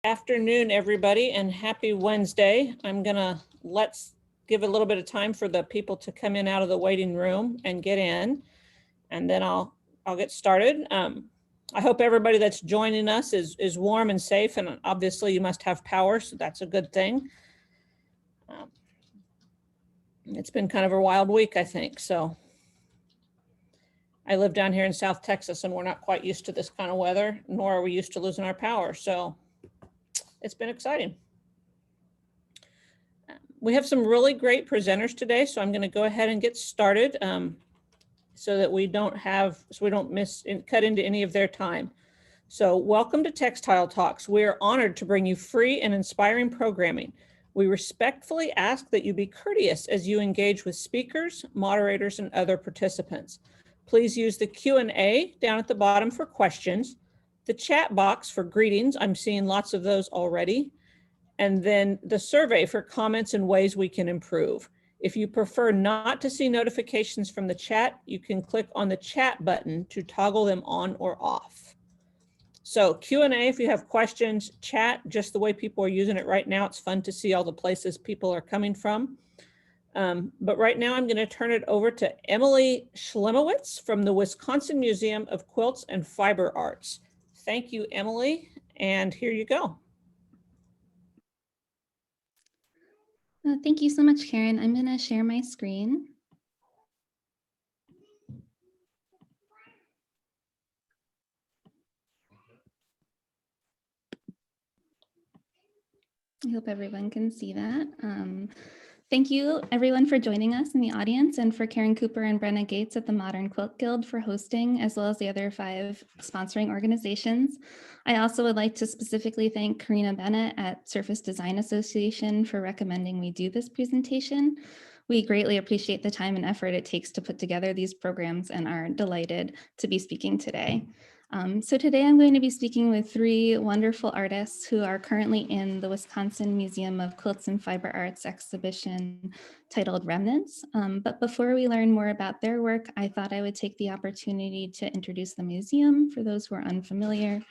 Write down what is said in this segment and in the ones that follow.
Afternoon, everybody, and happy Wednesday. Let's give a little bit of time for the people to come in out of the waiting room and get in, and then I'll get started. I hope everybody that's joining us is warm and safe, and obviously you must have power, so that's a good thing. It's been kind of a wild week, I think. So I live down here in South Texas, and we're not quite used to this kind of weather, nor are we used to losing our power. So it's been exciting. We have some really great presenters today, so I'm going to go ahead and get started so that we don't cut into any of their time. So welcome to Textile Talks. We are honored to bring you free and inspiring programming. We respectfully ask that you be courteous as you engage with speakers, moderators, and other participants. Please use the Q&A down at the bottom for questions, the chat box for greetings. I'm seeing lots of those already. And then the survey for comments and ways we can improve. If you prefer not to see notifications from the chat, you can click on the chat button to toggle them on or off. So Q&A, if you have questions, chat just the way people are using it right now. It's fun to see all the places people are coming from. But right now I'm going to turn it over to Emily Schlemowitz from the Wisconsin Museum of Quilts and Fiber Arts. Thank you, Emily, and here you go. Thank you so much, Karen. I'm going to share my screen. I hope everyone can see that. Thank you, everyone, for joining us in the audience, and for Karen Cooper and Brenna Gates at the Modern Quilt Guild for hosting, as well as the other 5 sponsoring organizations. I also would like to specifically thank Karina Bennett at Surface Design Association for recommending we do this presentation. We greatly appreciate the time and effort it takes to put together these programs and are delighted to be speaking today. So today I'm going to be speaking with 3 wonderful artists who are currently in the Wisconsin Museum of Quilts and Fiber Arts exhibition titled Remnants. But before we learn more about their work, I thought I would take the opportunity to introduce the museum for those who are unfamiliar.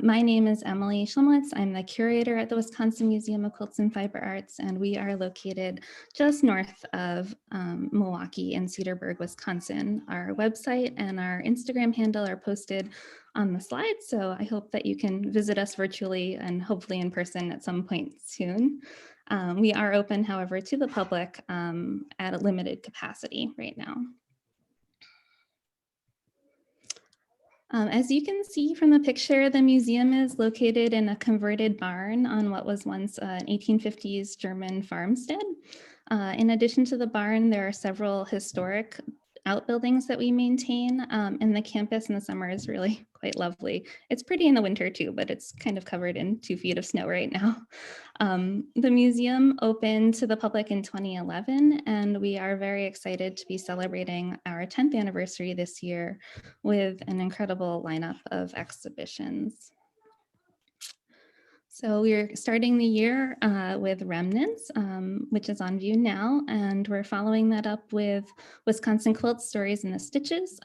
My name is Emily Schlemowitz. I'm the curator at the Wisconsin Museum of Quilts and Fiber Arts, and we are located just north of Milwaukee in Cedarburg, Wisconsin. Our website and our Instagram handle are posted on the slide, so I hope that you can visit us virtually and hopefully in person at some point soon. We are open, however, to the public at a limited capacity right now. As you can see from the picture, the museum is located in a converted barn on what was once an 1850s German farmstead. In addition to the barn, there are several historic outbuildings that we maintain, and the campus in the summer is really quite lovely. It's pretty in the winter too, but it's kind of covered in 2 feet of snow right now. The museum opened to the public in 2011, and we are very excited to be celebrating our 10th anniversary this year with an incredible lineup of exhibitions. So we're starting the year with Remnants, which is on view now, and we're following that up with Wisconsin Quilt Stories in the Stitches,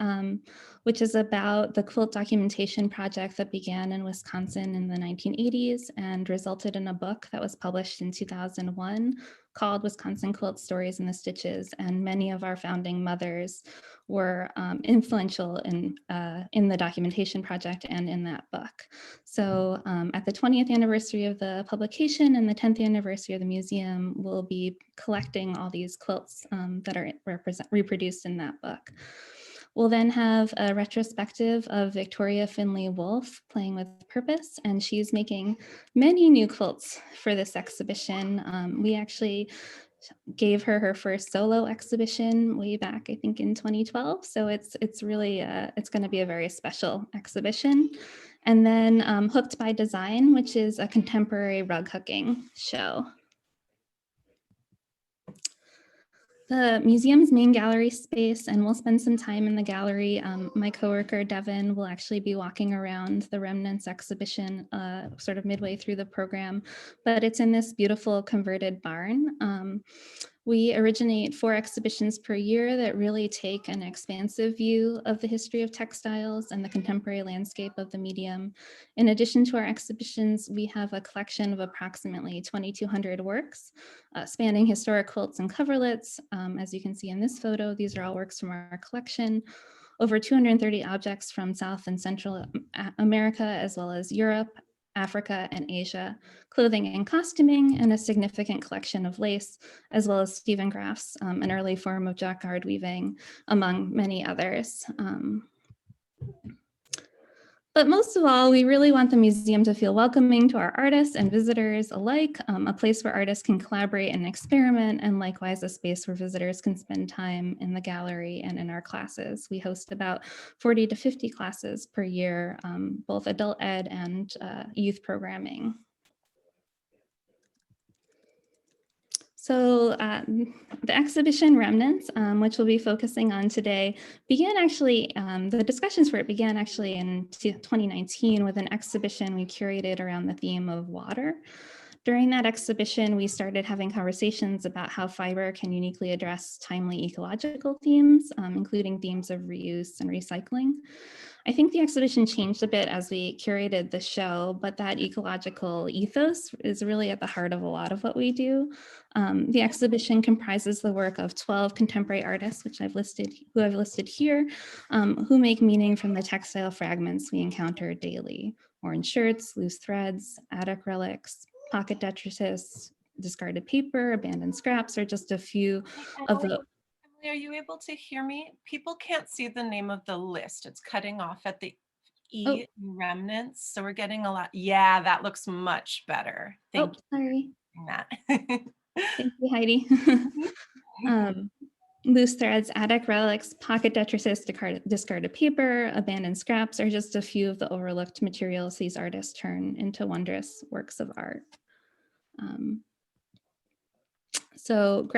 which is about the quilt documentation project that began in Wisconsin in the 1980s and resulted in a book that was published in 2001 called Wisconsin Quilt Stories in the Stitches, and many of our founding mothers were influential in the documentation project and in that book. So at the 20th anniversary of the publication and the 10th anniversary of the museum, we'll be collecting all these quilts that are reproduced in that book. We'll then have a retrospective of Victoria Finley Wolfe playing with purpose, and she's making many new quilts for this exhibition. We actually gave her her first solo exhibition way back, I think, in 2012. So it's really, it's going to be a very special exhibition. And then Hooked by Design, which is a contemporary rug hooking show. The museum's main gallery space, and we'll spend some time in the gallery. My coworker, Devin, will actually be walking around the Remnants exhibition sort of midway through the program, but it's in this beautiful converted barn. We originate 4 exhibitions per year that really take an expansive view of the history of textiles and the contemporary landscape of the medium. In addition to our exhibitions, we have a collection of approximately 2,200 works spanning historic quilts and coverlets. As you can see in this photo, these are all works from our collection. Over 230 objects from South and Central America, as well as Europe, Africa, and Asia, clothing and costuming, and a significant collection of lace, as well as Stephen Graff's, an early form of jacquard weaving, among many others. But most of all, we really want the museum to feel welcoming to our artists and visitors alike, a place where artists can collaborate and experiment, and likewise a space where visitors can spend time in the gallery and in our classes. We host about 40 to 50 classes per year, both adult ed and youth programming. So the exhibition Remnants, which we'll be focusing on today, began actually, the discussions for it began actually in 2019 with an exhibition we curated around the theme of water. During that exhibition, we started having conversations about how fiber can uniquely address timely ecological themes, including themes of reuse and recycling. I think the exhibition changed a bit as we curated the show, but that ecological ethos is really at the heart of a lot of what we do. The exhibition comprises the work of 12 contemporary artists, who I've listed here, who make meaning from the textile fragments we encounter daily: orange shirts, loose threads, attic relics, pocket detritus, discarded paper, abandoned scraps are just a few of the. Emily, are you able to hear me? People can't see the name of the list. It's cutting off at the E in Remnants. So we're getting a lot. Yeah, that looks much better. Thank Sorry. you for that. Thank you, Heidi. Loose threads, attic relics, pocket detritus, discarded paper, abandoned scraps are just a few of the overlooked materials these artists turn into wondrous works of art. So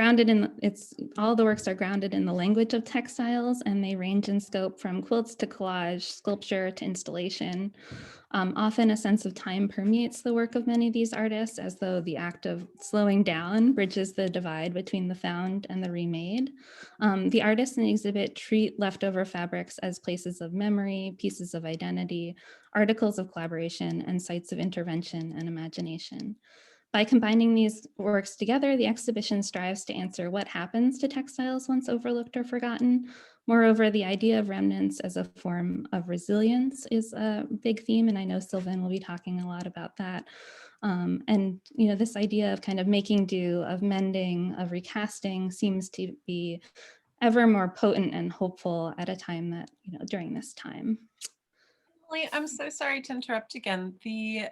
all the works are grounded in the language of textiles, and they range in scope from quilts to collage, sculpture to installation. Often a sense of time permeates the work of many of these artists, as though the act of slowing down bridges the divide between the found and the remade. The artists in the exhibit treat leftover fabrics as places of memory, pieces of identity, articles of collaboration, and sites of intervention and imagination. By combining these works together, the exhibition strives to answer what happens to textiles once overlooked or forgotten. Moreover, the idea of remnants as a form of resilience is a big theme, and I know Sylvan will be talking a lot about that. And this idea of kind of making do, of mending, of recasting seems to be ever more potent and hopeful at a time that, during this time. Emily, I'm so sorry to interrupt again. The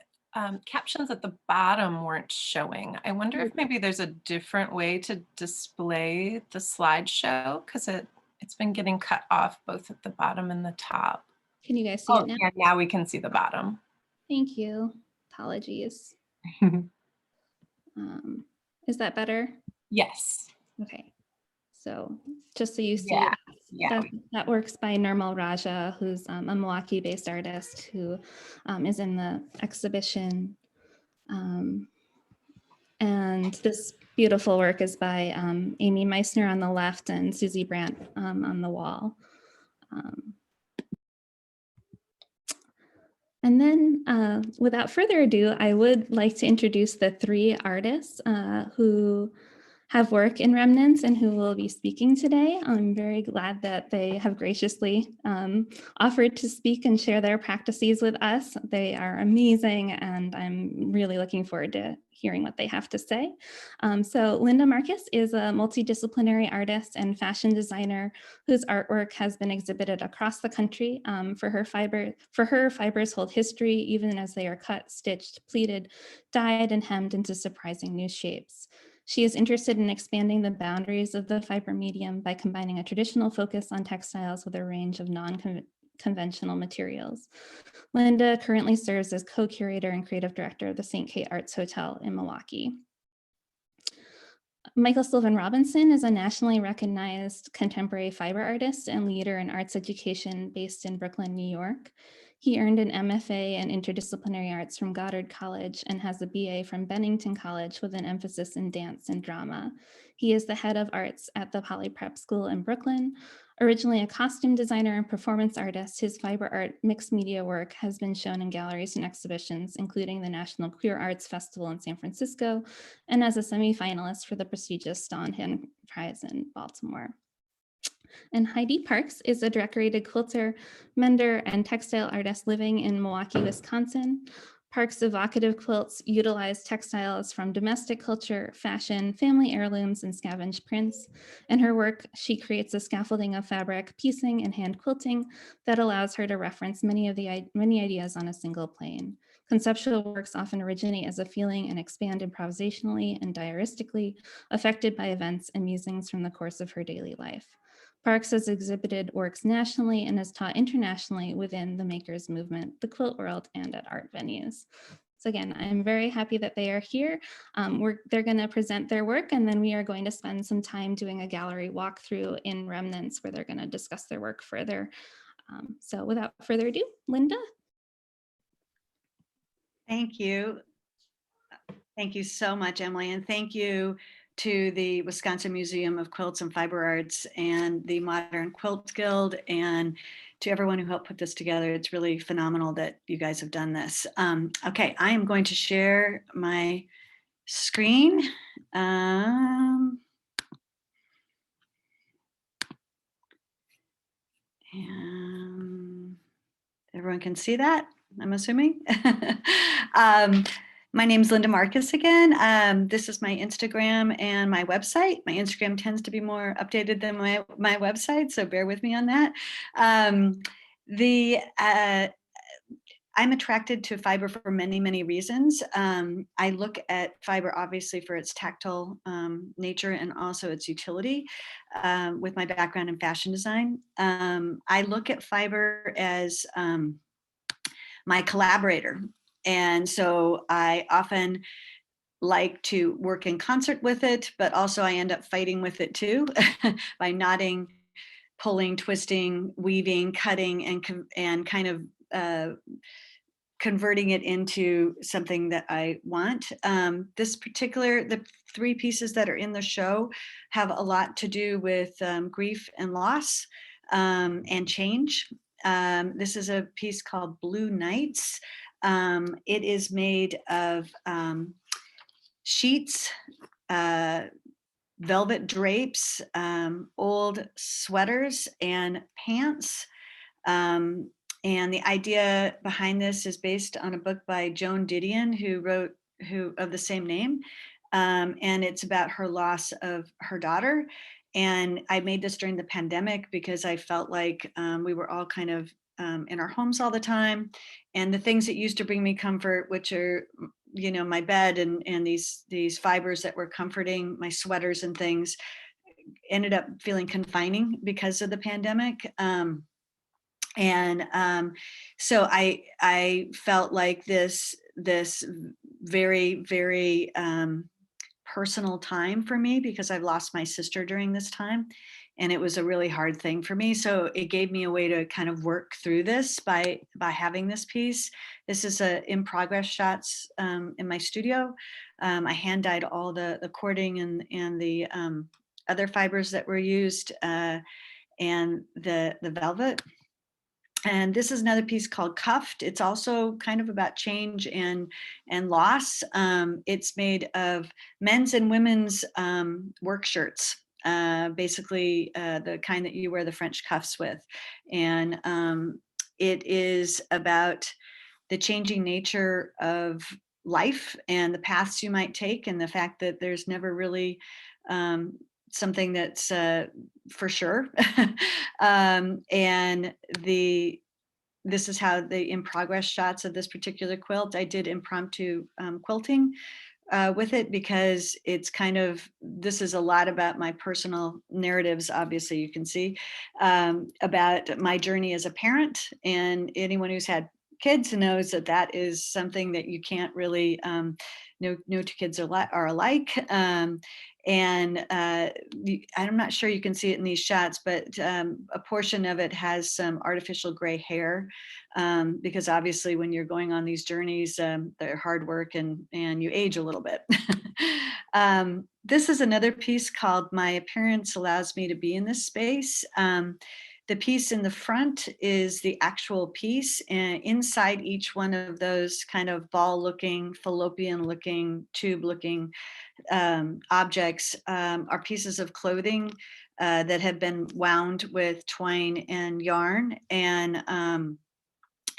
captions at the bottom weren't showing. I wonder if maybe there's a different way to display the slideshow, because it's been getting cut off both at the bottom and the top. Can you guys see it now? Yeah, now we can see the bottom. Thank you. Apologies. Is that better? Yes. Okay. So just so you see, that works by Nirmal Raja, who's a Milwaukee-based artist who is in the exhibition. And this beautiful work is by Amy Meissner on the left and Susie Brandt on the wall. And then without further ado, I would like to introduce the 3 artists who have work in Remnants and who will be speaking today. I'm very glad that they have graciously offered to speak and share their practices with us. They are amazing, and I'm really looking forward to hearing what they have to say. So Linda Marcus is a multidisciplinary artist and fashion designer whose artwork has been exhibited across the country. For her, fibers hold history, even as they are cut, stitched, pleated, dyed, and hemmed into surprising new shapes. She is interested in expanding the boundaries of the fiber medium by combining a traditional focus on textiles with a range of non-conventional materials. Linda currently serves as co-curator and creative director of the St. Kate Arts Hotel in Milwaukee. Michael Sylvan Robinson is a nationally recognized contemporary fiber artist and leader in arts education based in Brooklyn, New York. He earned an MFA in Interdisciplinary Arts from Goddard College and has a BA from Bennington College with an emphasis in dance and drama. He is the head of arts at the Poly Prep School in Brooklyn. Originally a costume designer and performance artist, his fiber art mixed media work has been shown in galleries and exhibitions, including the National Queer Arts Festival in San Francisco, and as a semi-finalist for the prestigious Stonehenge Prize in Baltimore. And Heidi Parks is a decorated quilter, mender, and textile artist living in Milwaukee, Wisconsin. Parks' evocative quilts utilize textiles from domestic culture, fashion, family heirlooms, and scavenged prints. In her work, she creates a scaffolding of fabric, piecing, and hand quilting that allows her to reference many ideas on a single plane. Conceptual works often originate as a feeling and expand improvisationally and diaristically, affected by events and musings from the course of her daily life. Parks has exhibited works nationally and has taught internationally within the makers movement, the quilt world, and at art venues. So again, I'm very happy that they are here. They're going to present their work, and then we are going to spend some time doing a gallery walkthrough in Remnants where they're going to discuss their work further. So without further ado, Linda. Thank you. Thank you so much, Emily, and thank you to the Wisconsin Museum of Quilts and Fiber Arts and the Modern Quilt Guild, and to everyone who helped put this together. It's really phenomenal that you guys have done this. Okay, I am going to share my screen. And everyone can see that, I'm assuming. My name is Linda Marcus again. This is my Instagram and my website. My Instagram tends to be more updated than my website, so bear with me on that. I'm attracted to fiber for many, many reasons. I look at fiber obviously for its tactile nature and also its utility with my background in fashion design. I look at fiber as my collaborator. And so I often like to work in concert with it, but also I end up fighting with it too by knotting, pulling, twisting, weaving, cutting, and kind of converting it into something that I want. The 3 pieces that are in the show have a lot to do with grief and loss and change. This is a piece called Blue Nights. It is made of sheets, velvet drapes, old sweaters, and pants. And the idea behind this is based on a book by Joan Didion, who of the same name. And it's about her loss of her daughter. And I made this during the pandemic because I felt like we were all kind of in our homes all the time. And the things that used to bring me comfort, which are, you know, my bed and these fibers that were comforting, my sweaters and things, ended up feeling confining because of the pandemic. So I felt like this very, very personal time for me, because I've lost my sister during this time, and it was a really hard thing for me. So it gave me a way to kind of work through this by having this piece. This is in progress shots in my studio. I hand dyed all the cording and the other fibers that were used and the velvet. And this is another piece called Cuffed. It's also kind of about change and loss. It's made of men's and women's work shirts, basically the kind that you wear the French cuffs with. And it is about the changing nature of life and the paths you might take, and the fact that there's never really something that's for sure. This is how the in progress shots of this particular quilt. I did impromptu quilting with it, because it's this is a lot about my personal narratives, obviously you can see, about my journey as a parent, and anyone who's had kids knows that is something that you can't really, no two kids are alike. And I'm not sure you can see it in these shots, but a portion of it has some artificial gray hair, because obviously when you're going on these journeys, they're hard work and you age a little bit. This is another piece called My Appearance Allows Me to Be in This Space. The piece in the front is the actual piece, and inside each one of those kind of ball-looking, fallopian-looking, tube-looking objects are pieces of clothing that have been wound with twine and yarn, and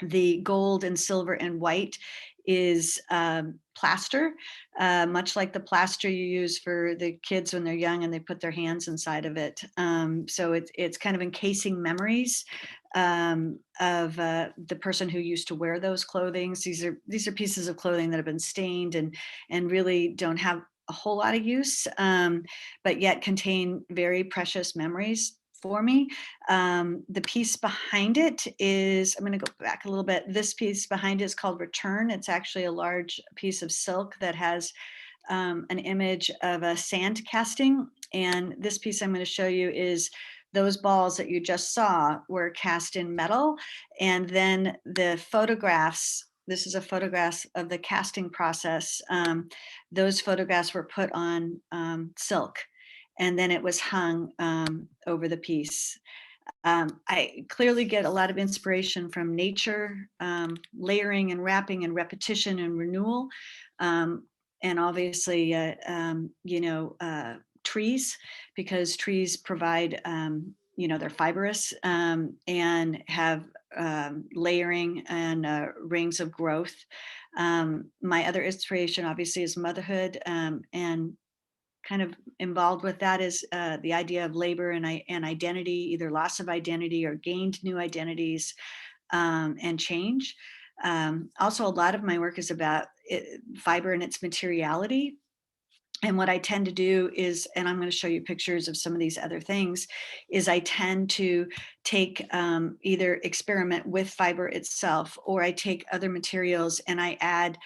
the gold and silver and white is plaster, much like the plaster you use for the kids when they're young and they put their hands inside of it. So it's kind of encasing memories of the person who used to wear those clothings. These are pieces of clothing that have been stained and really don't have a whole lot of use, but yet contain very precious memories for me. The piece behind it is, I'm going to go back a little bit. This piece behind it is called Return. It's actually a large piece of silk that has an image of a sand casting. And this piece I'm going to show you is those balls that you just saw were cast in metal. And then the photographs, this is a photograph of the casting process. Those photographs were put on silk, and then it was hung over the piece. I clearly get a lot of inspiration from nature, layering and wrapping and repetition and renewal. And obviously, trees, because trees provide, they're fibrous and have layering and rings of growth. My other inspiration obviously is motherhood, and kind of involved with that is the idea of labor and identity, either loss of identity or gained new identities, and change. Also, a lot of my work is about fiber and its materiality. And what I tend to do is, and I'm going to show you pictures of some of these other things, is I tend to take either experiment with fiber itself, or I take other materials and I add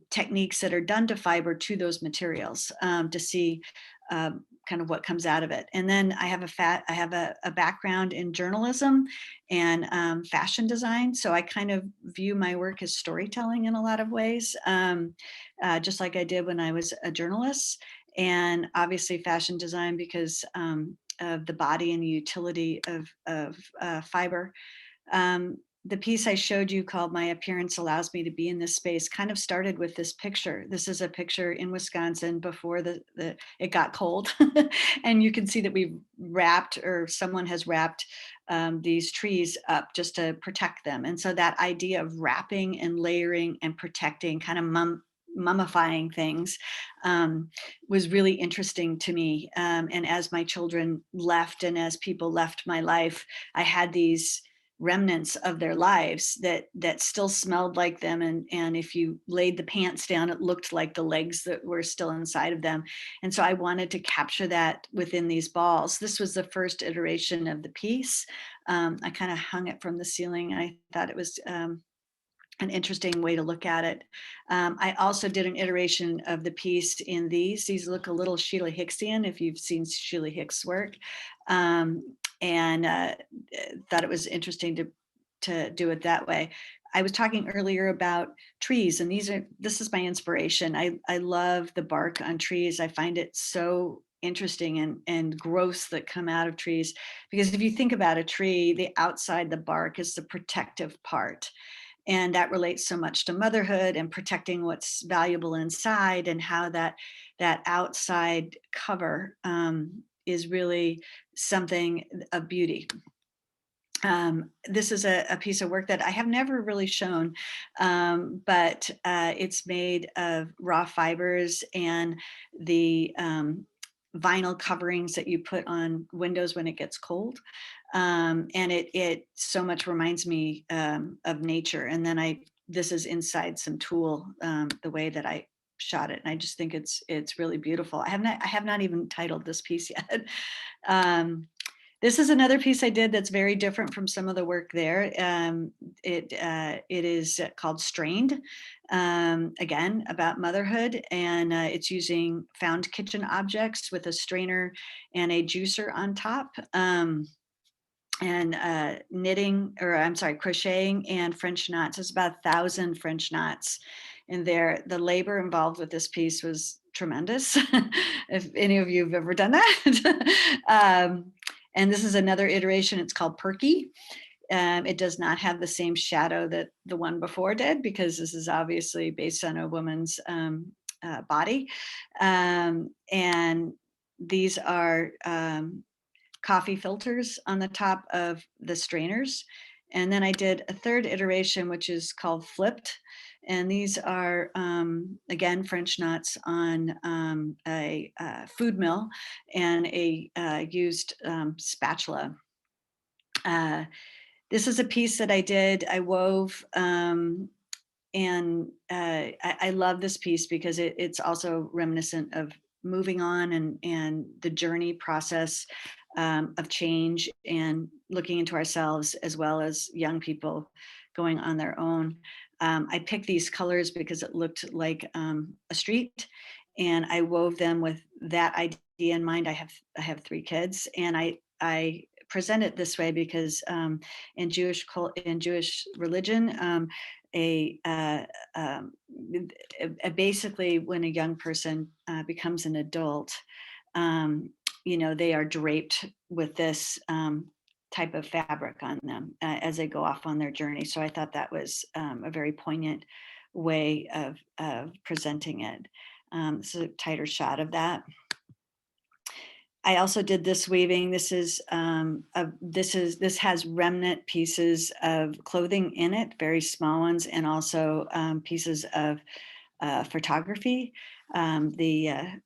techniques that are done to fiber to those materials to see kind of what comes out of it. And then I have a background in journalism and fashion design. So I kind of view my work as storytelling in a lot of ways, just like I did when I was a journalist. And obviously fashion design because of the body and the utility of fiber. The piece I showed you called My Appearance Allows Me to Be in This Space kind of started with this picture. This is a picture in Wisconsin before it got cold. And you can see that we've wrapped, or someone has wrapped these trees up just to protect them. And so that idea of wrapping and layering and protecting, kind of mummifying things, was really interesting to me. And as my children left and as people left my life, I had these remnants of their lives that still smelled like them, and if you laid the pants down, it looked like the legs that were still inside of them. And so I wanted to capture that within these balls. This was the first iteration of the piece. I kind of hung it from the ceiling. I thought it was an interesting way to look at it. I also did an iteration of the piece in these look a little Sheila Hicksian, if you've seen Sheila Hicks' work. And thought it was interesting to do it that way. I was talking earlier about trees, and this is my inspiration. I love the bark on trees. I find it so interesting and growths that come out of trees, because if you think about a tree, the outside, the bark, is the protective part. And that relates so much to motherhood and protecting what's valuable inside, and how that outside cover is really something of beauty. This is a piece of work that I have never really shown, but it's made of raw fibers and the vinyl coverings that you put on windows when it gets cold. And it so much reminds me of nature. And then this is inside some tulle, the way that I shot it. And I just think it's really beautiful. I have not even titled this piece yet. This is another piece I did that's very different from some of the work there. It is called Strained, again, about motherhood, and it's using found kitchen objects with a strainer and a juicer on top. And crocheting and French knots. It's about 1,000 French knots in there. The labor involved with this piece was tremendous. If any of you have ever done that. And this is another iteration. It's called Perky. It does not have the same shadow that the one before did, because this is obviously based on a woman's body. And these are coffee filters on the top of the strainers. And then I did a third iteration, which is called Flipped. And these are, again, French knots on a food mill and a used spatula. This is a piece that I did. I wove, and I love this piece because it's also reminiscent of moving on and the journey process of change and looking into ourselves, as well as young people going on their own. I picked these colors because it looked like a street, and I wove them with that idea in mind. I have 3 kids, and I present it this way because in Jewish religion, basically when a young person becomes an adult, they are draped with this type of fabric on them as they go off on their journey. So I thought that was a very poignant way of presenting it. This is a tighter shot of that. I also did this weaving. This has remnant pieces of clothing in it, very small ones, and also pieces of photography, the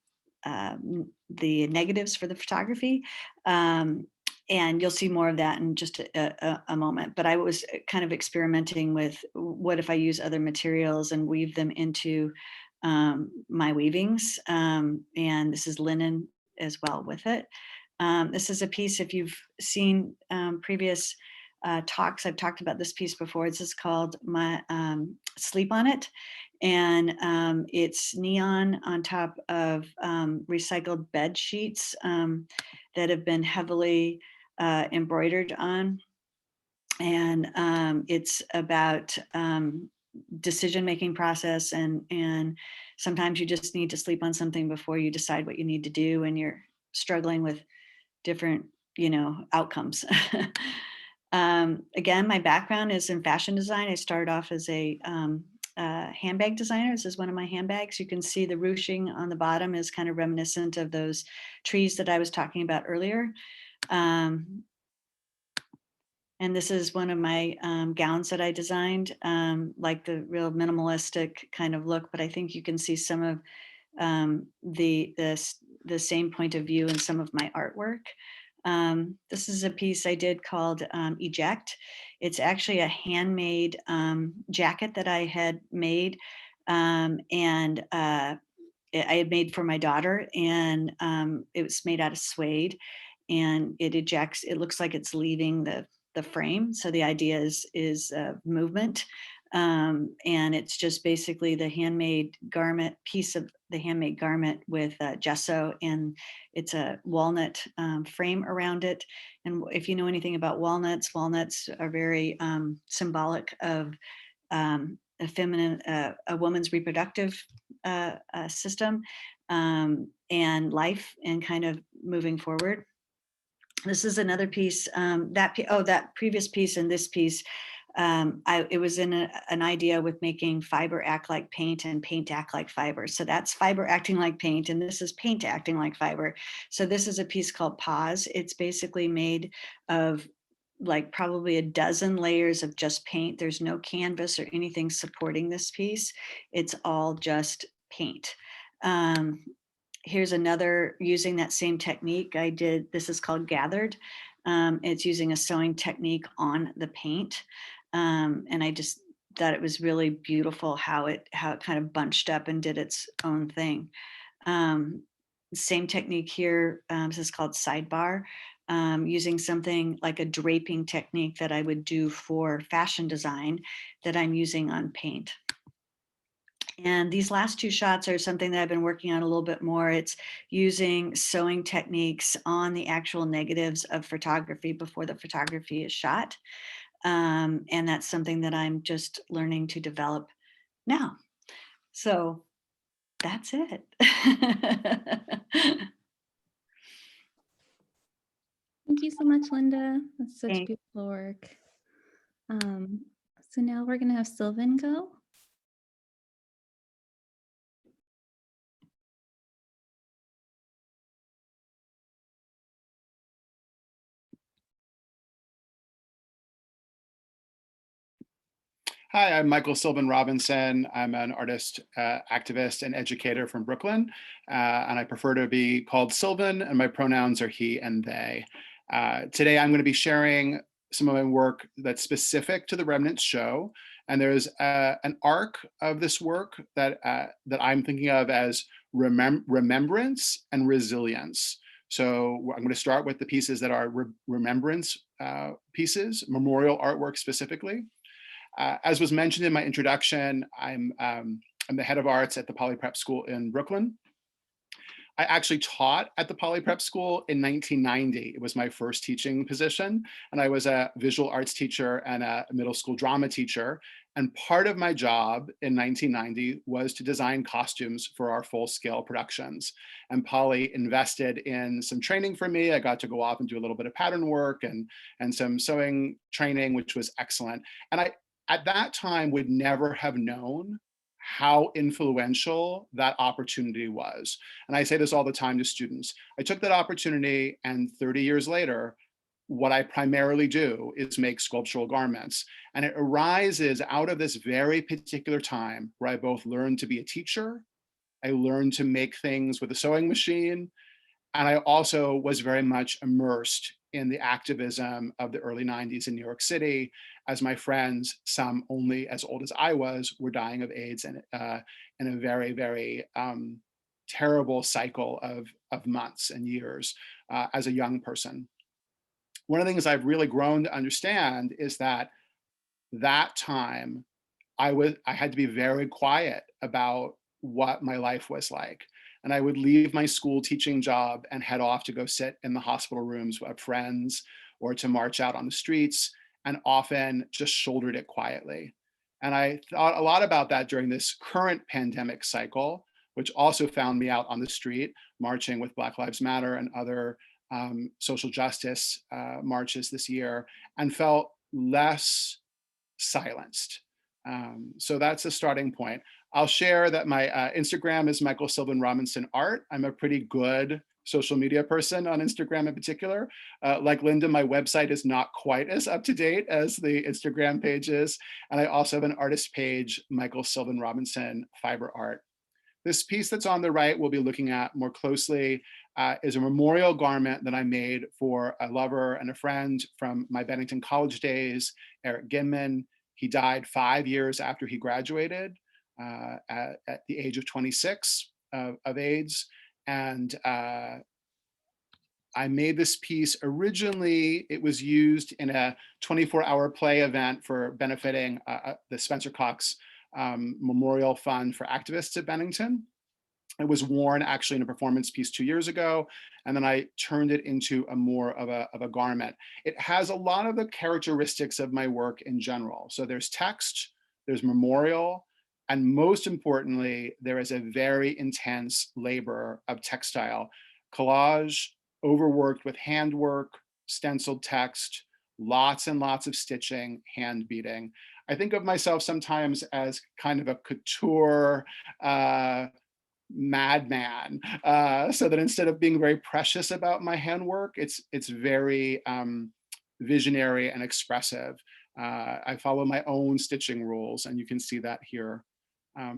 negatives for the photography. And you'll see more of that in just a moment. But I was kind of experimenting with what if I use other materials and weave them into my weavings. And this is linen as well with it. This is a piece, if you've seen previous talks, I've talked about this piece before. This is called My Sleep on It. And it's neon on top of recycled bed sheets that have been heavily embroidered on. And it's about decision-making process, and sometimes you just need to sleep on something before you decide what you need to do, and you're struggling with different outcomes. Again, my background is in fashion design. I started off as a handbag designer. This is one of my handbags. You can see the ruching on the bottom is kind of reminiscent of those trees that I was talking about earlier. And this is one of my gowns that I designed, like the real minimalistic kind of look, but I think you can see some of the same point of view in some of my artwork. This is a piece I did called Eject. It's actually a handmade jacket that I had made, and I had made for my daughter, and it was made out of suede, and it ejects. It looks like it's leaving the frame. So the idea is movement. And it's just basically the handmade garment, piece of the handmade garment with gesso, and it's a walnut frame around it. And if you know anything about walnuts are very symbolic of a feminine, a woman's reproductive system and life, and kind of moving forward. This is another piece, that previous piece and this piece, it was in an idea with making fiber act like paint and paint act like fiber. So that's fiber acting like paint, and this is paint acting like fiber. So this is a piece called Pause. It's basically made of like probably a dozen layers of just paint. There's no canvas or anything supporting this piece. It's all just paint. Here's another using that same technique I did. This is called Gathered. It's using a sewing technique on the paint. And I just thought it was really beautiful how it kind of bunched up and did its own thing. Same technique here. This is called Sidebar. using something like a draping technique that I would do for fashion design that I'm using on paint. And these last two shots are something that I've been working on a little bit more. It's using sewing techniques on the actual negatives of photography before the photography is shot. And that's something that I'm just learning to develop now. So that's it. Thank you so much, Linda. That's such Thanks. beautiful work. So now we're going to have Sylvan go. Hi, I'm Michael Sylvan Robinson. I'm an artist, activist, and educator from Brooklyn, and I prefer to be called Sylvan, and my pronouns are he and they. Today, I'm going to be sharing some of my work that's specific to the Remnants show, and there's an arc of this work that I'm thinking of as remembrance and resilience. So I'm going to start with the pieces that are remembrance pieces, memorial artwork specifically. As was mentioned in my introduction, I'm the head of arts at the Poly Prep School in Brooklyn. I actually taught at the Poly Prep School in 1990. It was my first teaching position, and I was a visual arts teacher and a middle school drama teacher. And part of my job in 1990 was to design costumes for our full-scale productions. And Poly invested in some training for me. I got to go off and do a little bit of pattern work and some sewing training, which was excellent. And I, at that time, would never have known how influential that opportunity was. And I say this all the time to students. I took that opportunity, and 30 years later, what I primarily do is make sculptural garments. And it arises out of this very particular time where I both learned to be a teacher, I learned to make things with a sewing machine, and I also was very much immersed in the activism of the early 90s in New York City, as my friends, some only as old as I was, were dying of AIDS and in a very, very terrible cycle of months and years as a young person. One of the things I've really grown to understand is that time I had to be very quiet about what my life was like. And I would leave my school teaching job and head off to go sit in the hospital rooms with friends or to march out on the streets, and often just shouldered it quietly. And I thought a lot about that during this current pandemic cycle, which also found me out on the street marching with Black Lives Matter and other social justice marches this year, and felt less silenced. So that's a starting point. I'll share that my Instagram is Michael Sylvan Robinson Art. I'm a pretty good social media person on Instagram in particular. Like Linda, my website is not quite as up to date as the Instagram page is. And I also have an artist page, Michael Sylvan Robinson Fiber Art. This piece that's on the right we'll be looking at more closely is a memorial garment that I made for a lover and a friend from my Bennington College days, Eric Ginman. He died 5 years after he graduated at the age of 26 of AIDS. And I made this piece originally. It was used in a 24-hour play event for benefiting the Spencer Cox Memorial Fund for Activists at Bennington. It was worn actually in a performance piece 2 years ago, and then I turned it into a more of a garment. It has a lot of the characteristics of my work in general. So there's text, there's memorial, and most importantly, there is a very intense labor of textile, collage, overworked with handwork, stenciled text, lots and lots of stitching, hand beating. I think of myself sometimes as kind of a couture madman, so that instead of being very precious about my handwork, it's very visionary and expressive. I follow my own stitching rules, and you can see that here.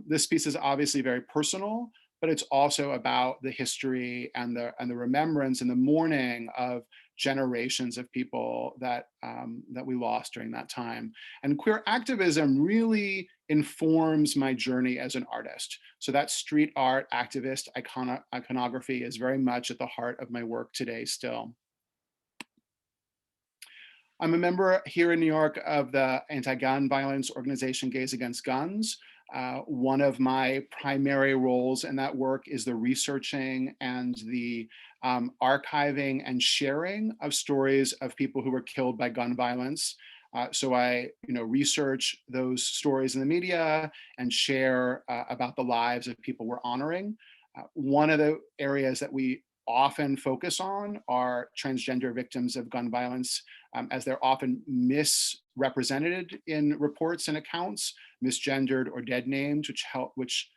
This piece is obviously very personal, but it's also about the history and the remembrance and the mourning of generations of people that we lost during that time. And queer activism really informs my journey as an artist. So that street art, activist, iconography is very much at the heart of my work today still. I'm a member here in New York of the anti-gun violence organization Gays Against Guns. One of my primary roles in that work is the researching and the archiving and sharing of stories of people who were killed by gun violence. So I research those stories in the media and share about the lives of people we're honoring. One of the areas that we often focus on are transgender victims of gun violence, as they're often misrepresented in reports and accounts, misgendered or dead named, which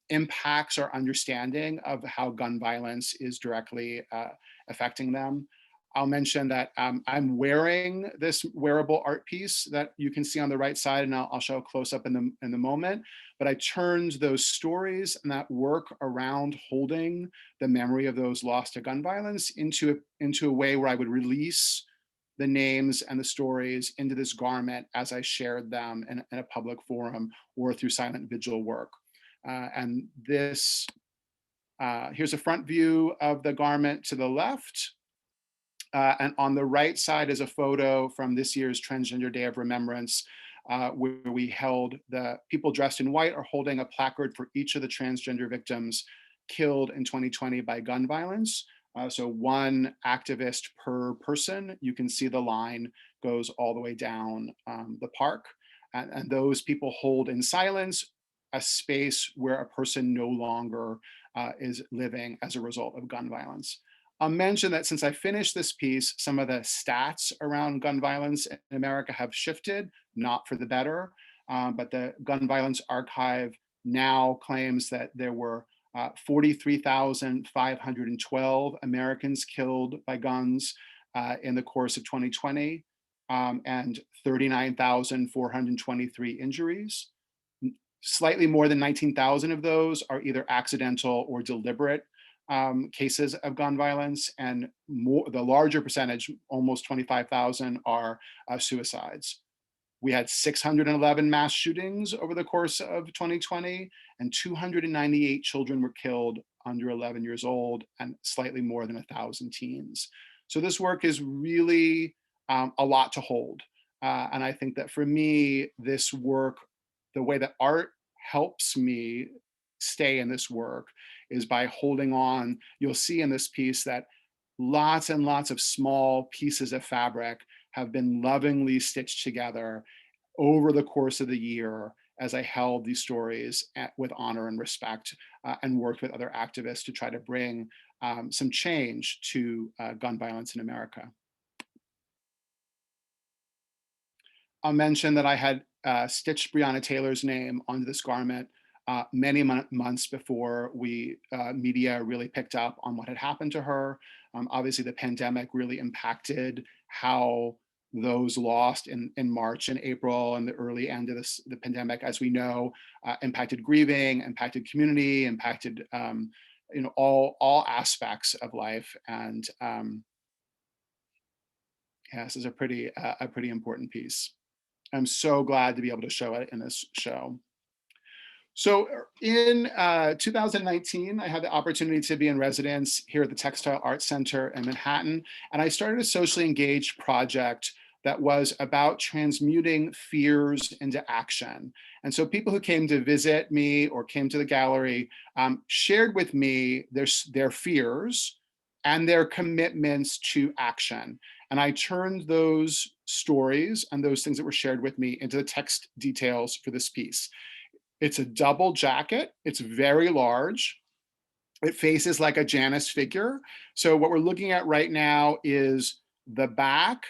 impacts our understanding of how gun violence is directly affecting them. I'll mention that I'm wearing this wearable art piece that you can see on the right side, and I'll show a close up in the moment. But I turned those stories and that work around holding the memory of those lost to gun violence into a way where I would release the names and the stories into this garment as I shared them in a public forum or through silent vigil work. And this, here's a front view of the garment to the left. And on the right side is a photo from this year's Transgender Day of Remembrance, where we held the people dressed in white are holding a placard for each of the transgender victims killed in 2020 by gun violence. So one activist per person. You can see the line goes all the way down the park. And those people hold in silence a space where a person no longer is living as a result of gun violence. I'll mention that since I finished this piece, some of the stats around gun violence in America have shifted, not for the better, but the Gun Violence Archive now claims that there were 43,512 Americans killed by guns in the course of 2020, and 39,423 injuries. Slightly more than 19,000 of those are either accidental or deliberate cases of gun violence, and the larger percentage, almost 25,000, are suicides. We had 611 mass shootings over the course of 2020, and 298 children were killed under 11 years old, and slightly more than 1,000 teens. So this work is really a lot to hold. And I think that for me, this work, the way that art helps me stay in this work is by holding on. You'll see in this piece that lots and lots of small pieces of fabric have been lovingly stitched together over the course of the year as I held these stories with honor and respect, and worked with other activists to try to bring some change to gun violence in America. I'll mention that I had stitched Breonna Taylor's name onto this garment many months before media really picked up on what had happened to her. Obviously, the pandemic really impacted how those lost in March and April and the early end of the pandemic, as we know, impacted grieving, impacted community, impacted all aspects of life. And yeah, this is a pretty important piece. I'm so glad to be able to show it in this show. So in 2019, I had the opportunity to be in residence here at the Textile Arts Center in Manhattan, and I started a socially engaged project that was about transmuting fears into action. And so people who came to visit me or came to the gallery shared with me their fears and their commitments to action. And I turned those stories and those things that were shared with me into the text details for this piece. It's a double jacket. It's very large. It faces like a Janus figure. So what we're looking at right now is the back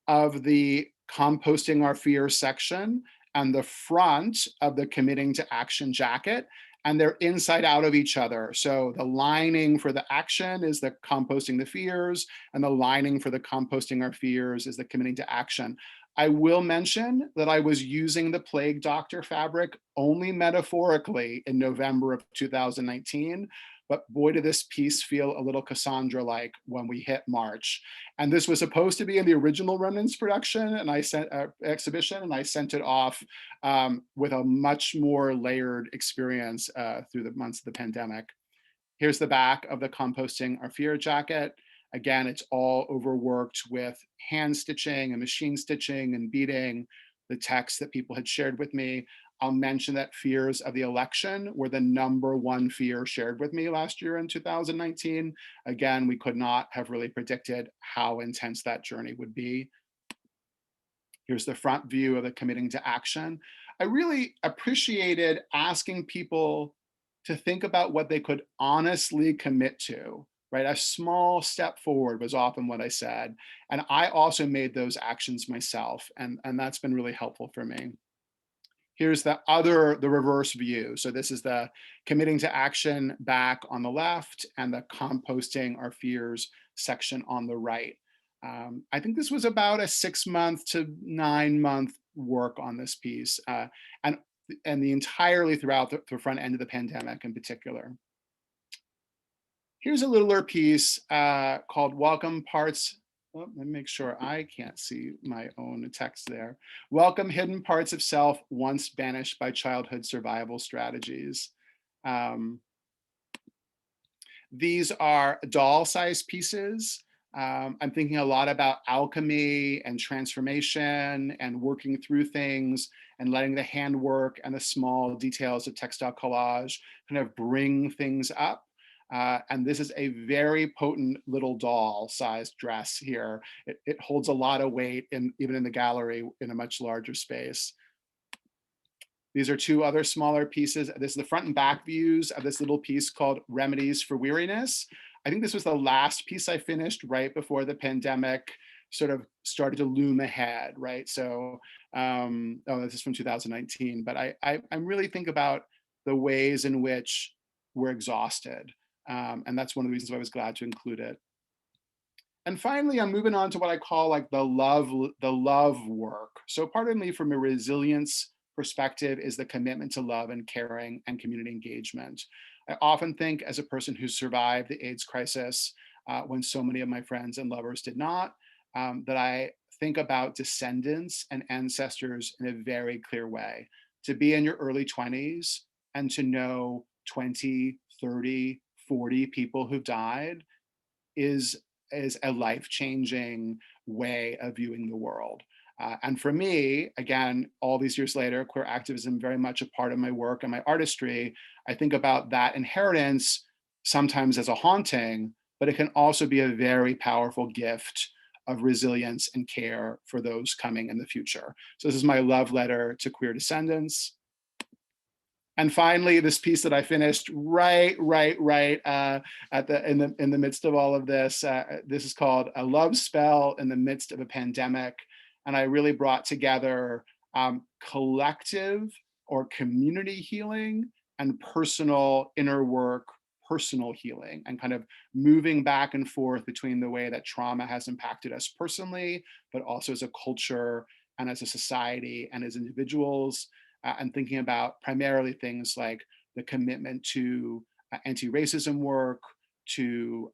of the Composting Our Fear section and the front of the Committing to Action jacket, and they're inside out of each other. So the lining for the action is the Composting the Fears, and the lining for the Composting Our Fears is the Committing to Action. I will mention that I was using the Plague Doctor fabric only metaphorically in November of 2019, but boy, did this piece feel a little Cassandra-like when we hit March. And this was supposed to be in the original Remnants production, and I sent exhibition, and I sent it off with a much more layered experience through the months of the pandemic. Here's the back of the Composting Our Fear jacket. Again, it's all overworked with hand stitching and machine stitching and beading, the text that people had shared with me. I'll mention that fears of the election were the #1 fear shared with me last year in 2019. Again, we could not have really predicted how intense that journey would be. Here's the front view of the committing to action. I really appreciated asking people to think about what they could honestly commit to, right? A small step forward was often what I said. And I also made those actions myself, and that's been really helpful for me. Here's the reverse view. So this is the committing to action back on the left and the composting our fears section on the right. I think this was about a 6-month to 9-month work on this piece, and the entirely throughout the front end of the pandemic in particular. Here's a littler piece called Welcome Parts. Oh, let me make sure I can't see my own text there. Welcome Hidden Parts of Self Once Banished by Childhood Survival Strategies. These are doll-sized pieces. I'm thinking a lot about alchemy and transformation and working through things and letting the handwork and the small details of textile collage kind of bring things up. And this is a very potent little doll-sized dress here. It holds a lot of weight, even in the gallery, in a much larger space. These are 2 other smaller pieces. This is the front and back views of this little piece called Remedies for Weariness. I think this was the last piece I finished right before the pandemic sort of started to loom ahead, right? So, this is from 2019, but I'm really think about the ways in which we're exhausted. And that's one of the reasons why I was glad to include it. And finally, I'm moving on to what I call like the love work. So part of me from a resilience perspective is the commitment to love and caring and community engagement. I often think as a person who survived the AIDS crisis when so many of my friends and lovers did not, that I think about descendants and ancestors in a very clear way. To be in your early 20s and to know 20, 30, 40 people who've died is a life-changing way of viewing the world. And for me, again, all these years later, queer activism very much a part of my work and my artistry. I think about that inheritance sometimes as a haunting, but it can also be a very powerful gift of resilience and care for those coming in the future. So this is my love letter to queer descendants. And finally, this piece that I finished right at in the midst of all of this. This is called A Love Spell in the Midst of a Pandemic. And I really brought together collective or community healing and personal inner work, personal healing, and kind of moving back and forth between the way that trauma has impacted us personally, but also as a culture and as a society and as individuals. And thinking about primarily things like the commitment to anti-racism work, to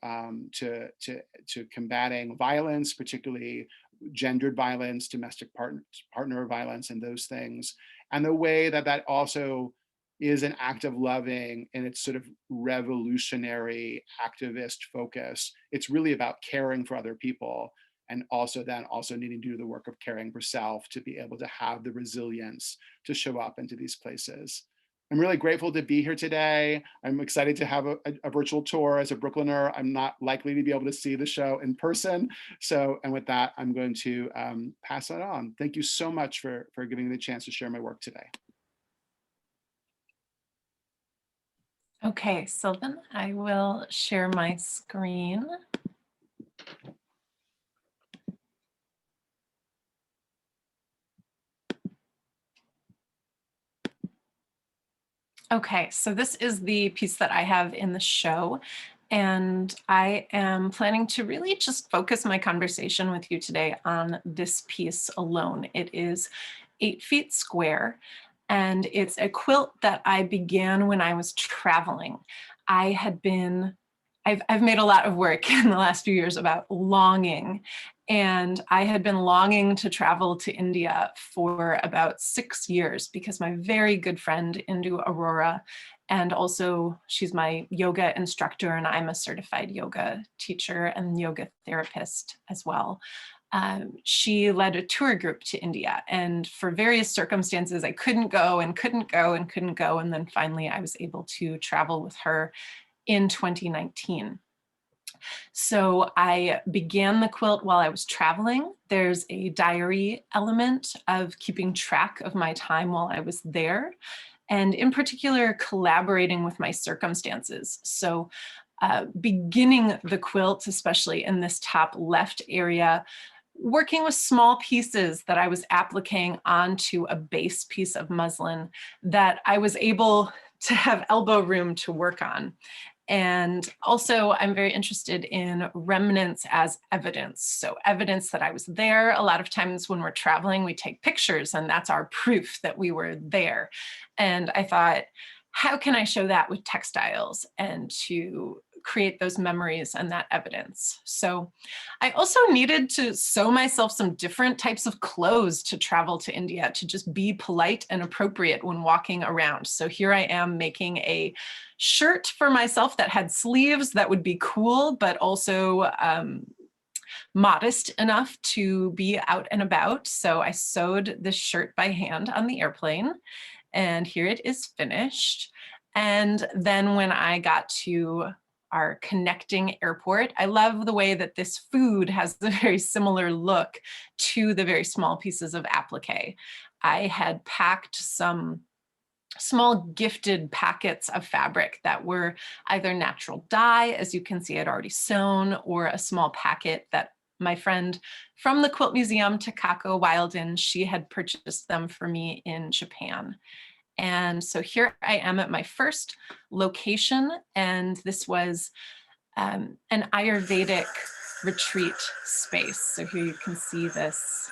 combating violence, particularly gendered violence, domestic partner violence, and those things, and the way that that also is an act of loving in its sort of revolutionary activist focus. It's really about caring for other people, and also needing to do the work of caring for self to be able to have the resilience to show up into these places. I'm really grateful to be here today. I'm excited to have a virtual tour. As a Brooklyner, I'm not likely to be able to see the show in person. So, and with that, I'm going to pass it on. Thank you so much for giving me the chance to share my work today. Okay, Sylvan, I will share my screen. Okay, so this is the piece that I have in the show, and I am planning to really just focus my conversation with you today on this piece alone. It is 8 feet square, and it's a quilt that I began when I was traveling. I had been I've made a lot of work in the last few years about longing. And I had been longing to travel to India for about 6 years because my very good friend, Indu Aurora, and also she's my yoga instructor and I'm a certified yoga teacher and yoga therapist as well. She led a tour group to India, and for various circumstances, I couldn't go. And then finally I was able to travel with her in 2019. So I began the quilt while I was traveling. There's a diary element of keeping track of my time while I was there, and in particular, collaborating with my circumstances. So beginning the quilt, especially in this top left area, working with small pieces that I was appliquing onto a base piece of muslin that I was able to have elbow room to work on. And also, I'm very interested in remnants as evidence. So evidence that I was there. A lot of times when we're traveling, we take pictures and that's our proof that we were there. And I thought, how can I show that with textiles and to create those memories and that evidence? So I also needed to sew myself some different types of clothes to travel to India, to just be polite and appropriate when walking around. So here I am making a shirt for myself that had sleeves that would be cool, but also modest enough to be out and about. So I sewed this shirt by hand on the airplane, and here it is finished. And then when I got to our connecting airport, I love the way that this food has the very similar look to the very small pieces of applique. I had packed some small gifted packets of fabric that were either natural dye, as you can see I'd already sewn, or a small packet that my friend from the Quilt Museum, Takako Wilden, she had purchased them for me in Japan. And so here I am at my first location, and this was an Ayurvedic retreat space. So here you can see this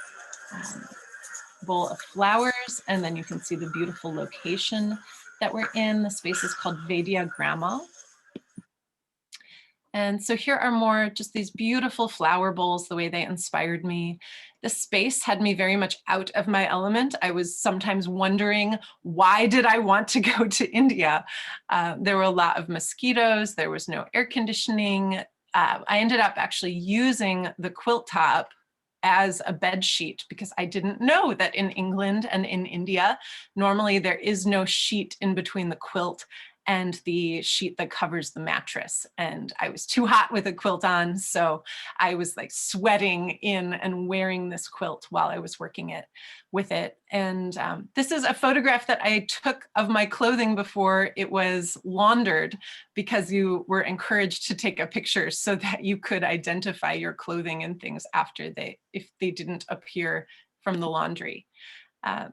bowl of flowers, and then you can see the beautiful location that we're in. The space is called Vedya Grama. And so here are more just these beautiful flower bowls, the way they inspired me. The space had me very much out of my element. I was sometimes wondering, why did I want to go to India? There were a lot of mosquitoes. There was no air conditioning. I ended up actually using the quilt top as a bed sheet because I didn't know that in England and in India, normally there is no sheet in between the quilt and the sheet that covers the mattress. And I was too hot with a quilt on, so I was like sweating in and wearing this quilt while I was working with it. And this is a photograph that I took of my clothing before it was laundered, because you were encouraged to take a picture so that you could identify your clothing and things after if they didn't appear from the laundry.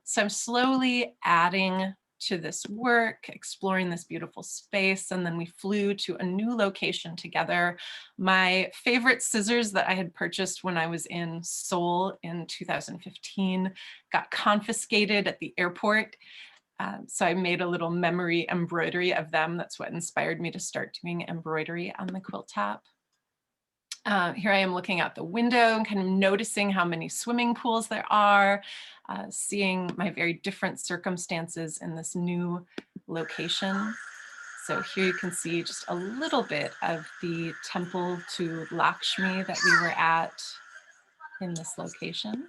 So I'm slowly adding to this work, exploring this beautiful space, and then we flew to a new location together. My favorite scissors that I had purchased when I was in Seoul in 2015 got confiscated at the airport. So I made a little memory embroidery of them. That's what inspired me to start doing embroidery on the quilt top. Here I am looking out the window and kind of noticing how many swimming pools there are, seeing my very different circumstances in this new location. So here you can see just a little bit of the temple to Lakshmi that we were at in this location.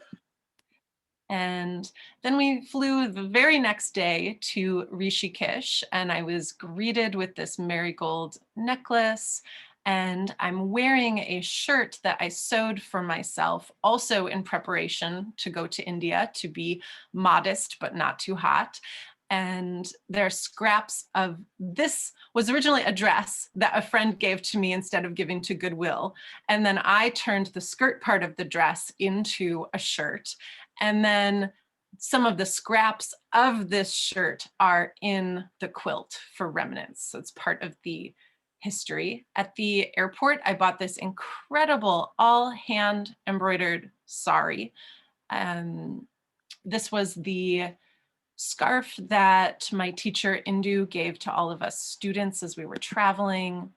And then we flew the very next day to Rishikesh, and I was greeted with this marigold necklace. And I'm wearing a shirt that I sewed for myself, also in preparation to go to India, to be modest but not too hot. And there are scraps of, this was originally a dress that a friend gave to me instead of giving to Goodwill. And then I turned the skirt part of the dress into a shirt. And then some of the scraps of this shirt are in the quilt for Remnants. So it's part of the history. At the airport, I bought this incredible all hand embroidered sari. This was the scarf that my teacher Indu gave to all of us students as we were traveling.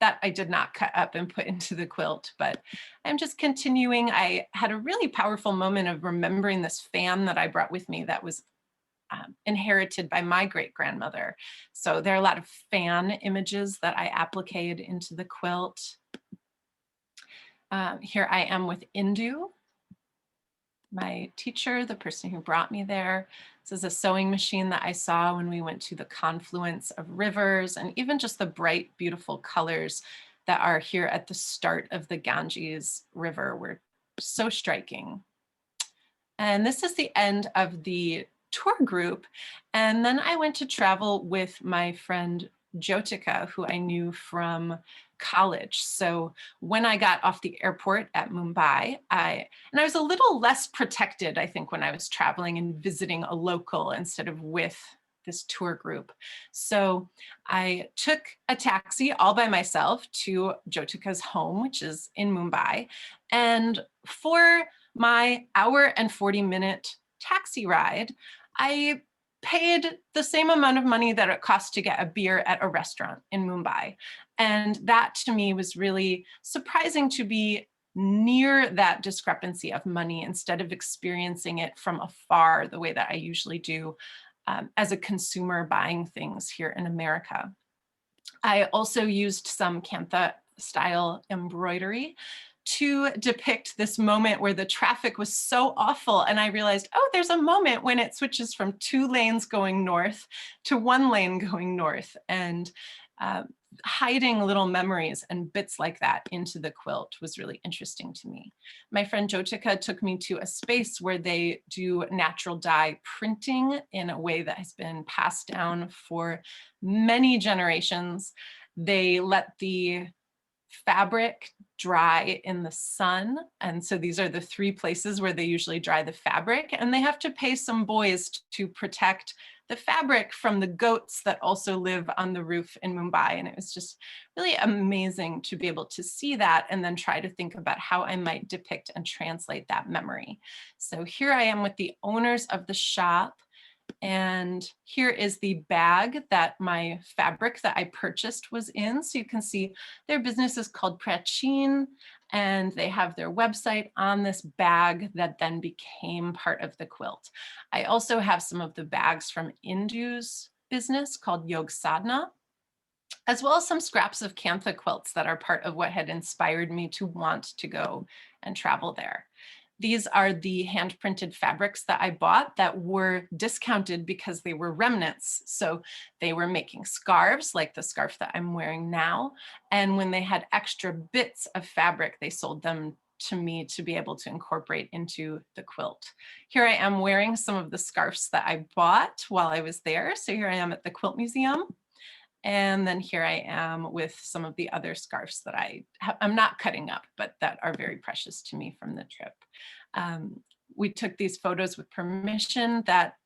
that I did not cut up and put into the quilt, but I'm just continuing. I had a really powerful moment of remembering this fan that I brought with me that was inherited by my great-grandmother. So there are a lot of fan images that I appliqued into the quilt. Here I am with Indu, my teacher, the person who brought me there. This is a sewing machine that I saw when we went to the confluence of rivers, and even just the bright, beautiful colors that are here at the start of the Ganges River were so striking. And this is the end of the tour group. And then I went to travel with my friend Jyotika, who I knew from college. So when I got off the airport at Mumbai, I was a little less protected, I think, when I was traveling and visiting a local instead of with this tour group. So I took a taxi all by myself to Jyotika's home, which is in Mumbai. And for my hour and 40-minute taxi ride, I paid the same amount of money that it cost to get a beer at a restaurant in Mumbai. And that to me was really surprising, to be near that discrepancy of money instead of experiencing it from afar the way that I usually do as a consumer buying things here in America. I also used some Kantha style embroidery to depict this moment where the traffic was so awful. And I realized, oh, there's a moment when it switches from 2 lanes going north to 1 lane going north, and hiding little memories and bits like that into the quilt was really interesting to me. My friend Jyotika took me to a space where they do natural dye printing in a way that has been passed down for many generations. They let the fabric dry in the sun. And so these are the 3 places where they usually dry the fabric, and they have to pay some boys to protect the fabric from the goats that also live on the roof in Mumbai. And it was just really amazing to be able to see that and then try to think about how I might depict and translate that memory. So here I am with the owners of the shop. And here is the bag that my fabric that I purchased was in. So you can see their business is called Prachin, and they have their website on this bag that then became part of the quilt. I also have some of the bags from Indu's business called Yog Sadhana, as well as some scraps of Kantha quilts that are part of what had inspired me to want to go and travel there. These are the hand-printed fabrics that I bought that were discounted because they were remnants. So they were making scarves like the scarf that I'm wearing now. And when they had extra bits of fabric, they sold them to me to be able to incorporate into the quilt. Here I am wearing some of the scarves that I bought while I was there. So here I am at the Quilt Museum. And then here I am with some of the other scarves that I'm not cutting up, but that are very precious to me from the trip. We took these photos with permission that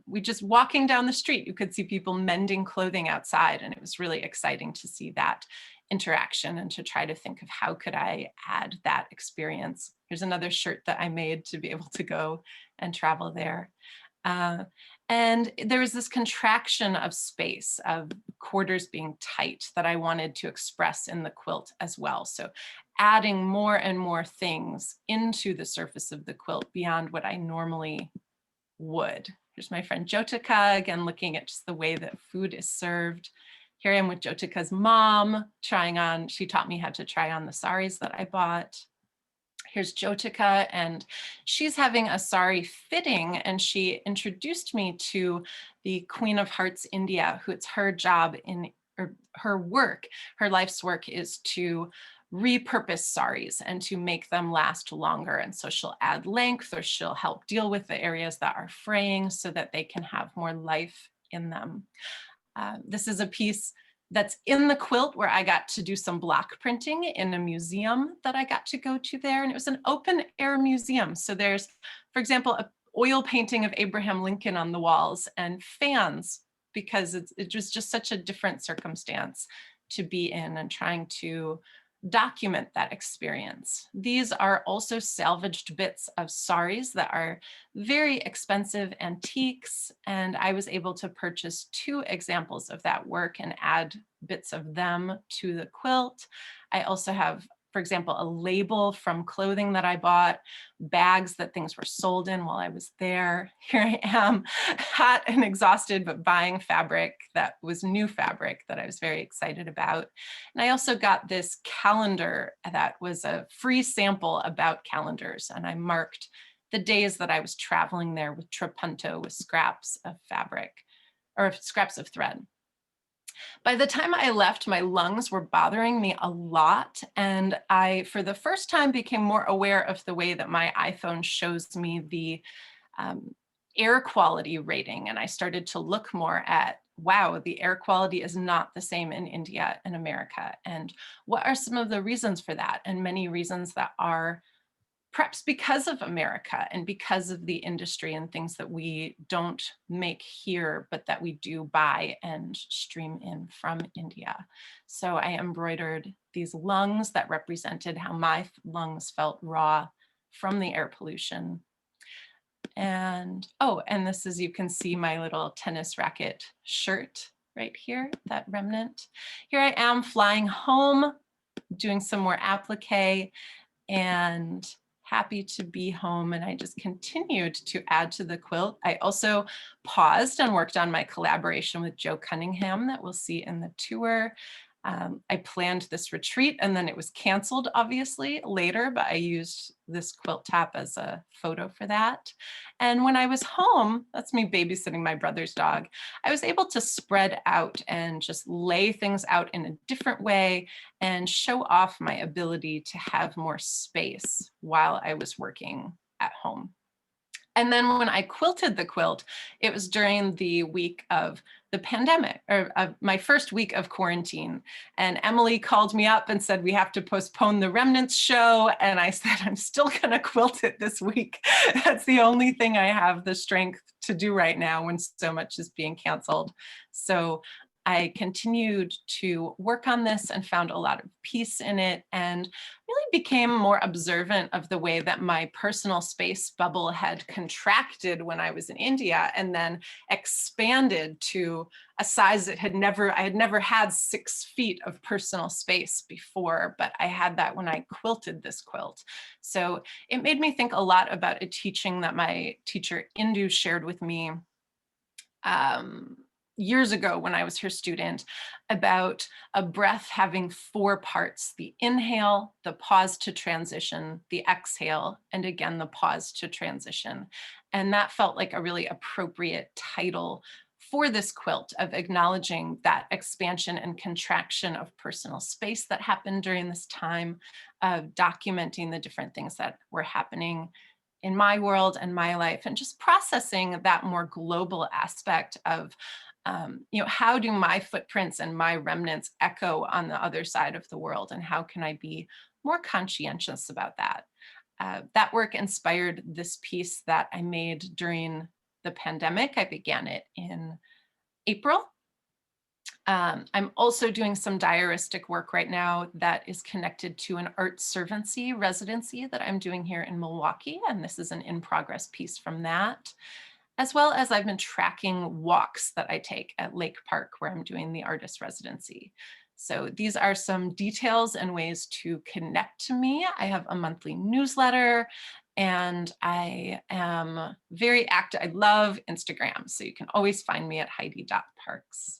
we just walking down the street, you could see people mending clothing outside. And it was really exciting to see that interaction and to try to think of how could I add that experience. Here's another shirt that I made to be able to go and travel there. And there was this contraction of space, of quarters being tight, that I wanted to express in the quilt as well. So adding more and more things into the surface of the quilt beyond what I normally would. Here's my friend Jyotika, again, looking at just the way that food is served. Here I am with Jyotika's mom she taught me how to try on the saris that I bought. Here's Jyotika, and she's having a sari fitting, and she introduced me to the Queen of Hearts India, who it's her job her life's work is to repurpose saris and to make them last longer. And so she'll add length, or she'll help deal with the areas that are fraying so that they can have more life in them. This is a piece that's in the quilt where I got to do some block printing in a museum that I got to go to there. And it was an open air museum. So there's, for example, an oil painting of Abraham Lincoln on the walls and fans, because it was just such a different circumstance to be in, and trying to document that experience. These are also salvaged bits of saris that are very expensive antiques, and I was able to purchase 2 examples of that work and add bits of them to the quilt. I also have, for example, a label from clothing that I bought, bags that things were sold in while I was there. Here I am, hot and exhausted, but buying fabric that was new fabric that I was very excited about. And I also got this calendar that was a free sample about calendars, and I marked the days that I was traveling there with Trapunto with scraps of fabric, or scraps of thread. By the time I left, my lungs were bothering me a lot, and I, for the first time, became more aware of the way that my iPhone shows me the air quality rating, and I started to look more at, wow, the air quality is not the same in India and America, and what are some of the reasons for that? And many reasons that are perhaps because of America and because of the industry and things that we don't make here, but that we do buy and stream in from India. So I embroidered these lungs that represented how my lungs felt raw from the air pollution. And, oh, and this is, you can see my little tennis racket shirt right here, that remnant. Here I am flying home, doing some more applique, and happy to be home, and I just continued to add to the quilt. I also paused and worked on my collaboration with Joe Cunningham that we'll see in the tour. I planned this retreat and then it was canceled obviously later, but I used this quilt top as a photo for that. And when I was home, that's me babysitting my brother's dog, I was able to spread out and just lay things out in a different way and show off my ability to have more space while I was working at home. And then when I quilted the quilt, it was during the week of the pandemic, or my first week of quarantine. And Emily called me up and said, we have to postpone the Remnants show. And I said, I'm still gonna quilt it this week. That's the only thing I have the strength to do right now when so much is being canceled. So I continued to work on this and found a lot of peace in it, and really became more observant of the way that my personal space bubble had contracted when I was in India and then expanded to a size that I had never had 6 feet of personal space before, but I had that when I quilted this quilt. So it made me think a lot about a teaching that my teacher Indu shared with me years ago when I was her student, about a breath having 4 parts: the inhale, the pause to transition, the exhale, and again, the pause to transition. And that felt like a really appropriate title for this quilt, of acknowledging that expansion and contraction of personal space that happened during this time, of documenting the different things that were happening in my world and my life, and just processing that more global aspect of how do my footprints and my remnants echo on the other side of the world, and how can I be more conscientious about that? That work inspired this piece that I made during the pandemic. I began it in April. I'm also doing some diaristic work right now that is connected to an art servancy residency that I'm doing here in Milwaukee, and this is an in-progress piece from that. As well as I've been tracking walks that I take at Lake Park, where I'm doing the artist residency. So these are some details and ways to connect to me. I have a monthly newsletter, and I am very active. I love Instagram, so you can always find me at heidi.parks.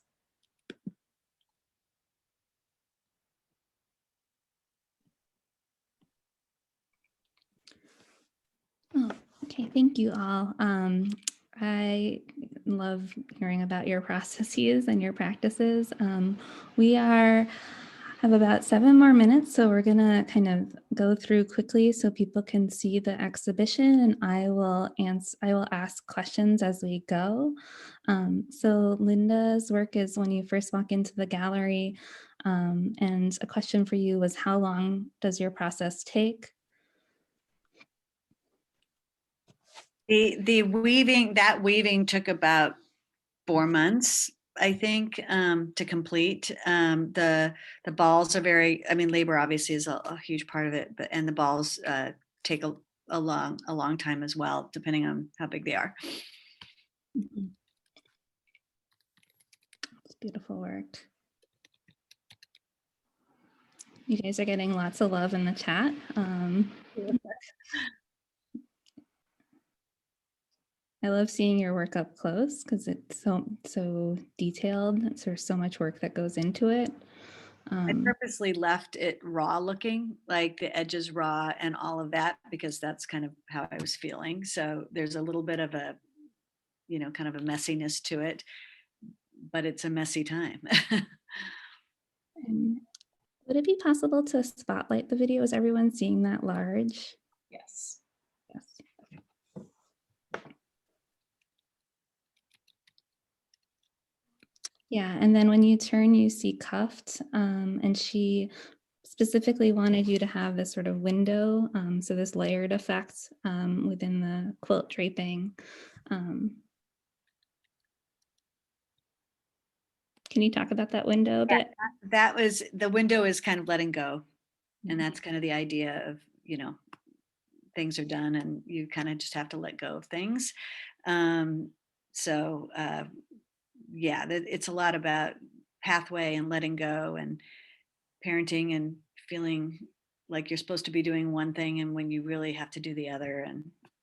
Oh, okay, thank you all. I love hearing about your processes and your practices. We have about 7 more minutes, so we're gonna kind of go through quickly so people can see the exhibition, and I will ask questions as we go. So Linda's work is when you first walk into the gallery, and a question for you was, how long does your process take? The weaving took about 4 months. I think, to complete. The balls are very, I mean, labor obviously is a huge part of it, but, and the balls take a long time as well, depending on how big they are. Mhm. It's beautiful work. You guys are getting lots of love in the chat. I love seeing your work up close because it's so detailed. There's so much work that goes into it. I purposely left it raw looking, like the edges raw and all of that, because that's kind of how I was feeling. So there's a little bit of a, you know, kind of a messiness to it, but it's a messy time. And would it be possible to spotlight the video? Is everyone seeing that large? Yes. Yes. Yeah, and then when you turn, you see cuffed, and she specifically wanted you to have this sort of window, so this layered effect within the quilt draping. Can you talk about that window a bit? That was, the window is kind of letting go. And that's kind of the idea of, you know, things are done and you kind of just have to let go of things. So yeah, it's a lot about pathway and letting go and parenting and feeling like you're supposed to be doing one thing and when you really have to do the other,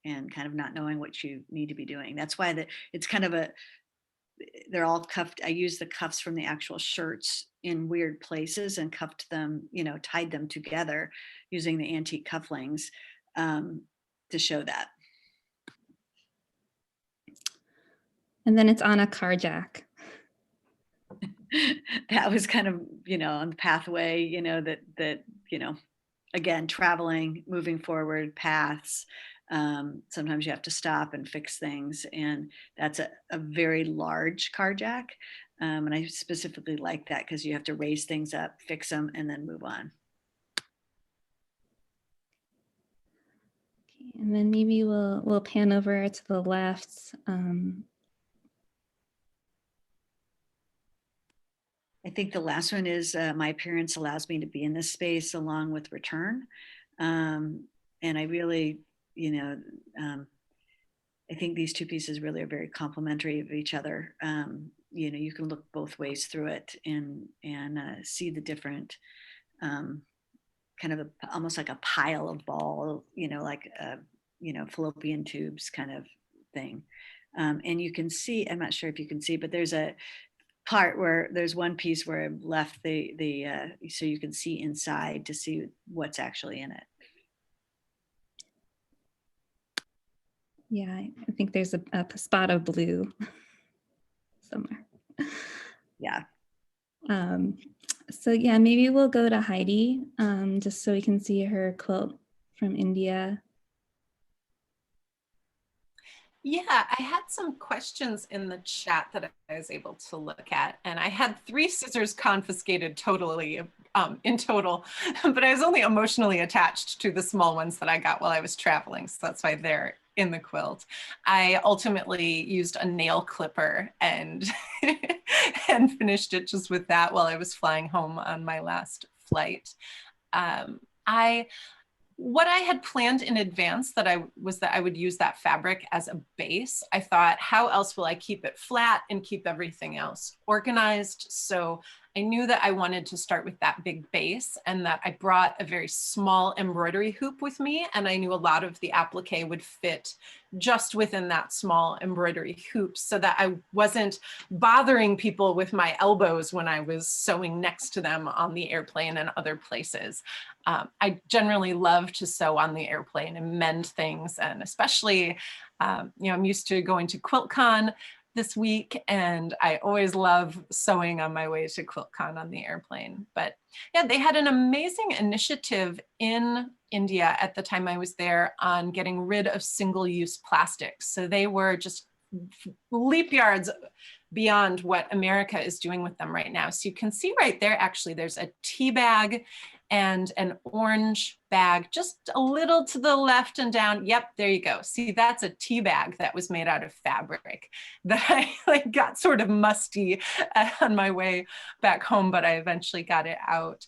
and kind of not knowing what you need to be doing. That's why it's kind of a, they're all cuffed. I used the cuffs from the actual shirts in weird places and cuffed them, you know, tied them together using the antique cufflings to show that. And then it's on a car jack. That was kind of, you know, on the pathway, you know, that, you know, again, traveling, moving forward, paths. Sometimes you have to stop and fix things. And that's a very large car jack. And I specifically like that because you have to raise things up, fix them, and then move on. Okay, and then maybe we'll pan over to the left. I think the last one is my appearance allows me to be in this space along with return. And I really, you know, I think these two pieces really are very complementary of each other. You know, you can look both ways through it and see the different kind of almost like a pile of ball, you know, like you know, fallopian tubes kind of thing. And you can see, I'm not sure if you can see, but there's a part where there's one piece where I've left the so you can see inside to see what's actually in it. Yeah, I think there's a spot of blue somewhere. Yeah. So yeah, maybe we'll go to Heidi, just so we can see her quilt from India. Yeah, I had some questions in the chat that I was able to look at, and I had 3 scissors confiscated totally in total, but I was only emotionally attached to the small ones that I got while I was traveling, so that's why they're in the quilt. I ultimately used a nail clipper and and finished it just with that while I was flying home on my last flight. What I had planned in advance that I would use that fabric as a base. I thought, how else will I keep it flat and keep everything else organized? So I knew that I wanted to start with that big base and that I brought a very small embroidery hoop with me. And I knew a lot of the applique would fit just within that small embroidery hoop so that I wasn't bothering people with my elbows when I was sewing next to them on the airplane and other places. I generally love to sew on the airplane and mend things. And especially, you know, I'm used to going to QuiltCon this week, and I always love sewing on my way to QuiltCon on the airplane. But yeah, they had an amazing initiative in India at the time I was there on getting rid of single-use plastics. So they were just leap yards beyond what America is doing with them right now. So you can see right there, actually, there's a tea bag and an orange bag just a little to the left and down. Yep, there you go. See, that's a tea bag that was made out of fabric that I got sort of musty on my way back home, but I eventually got it out.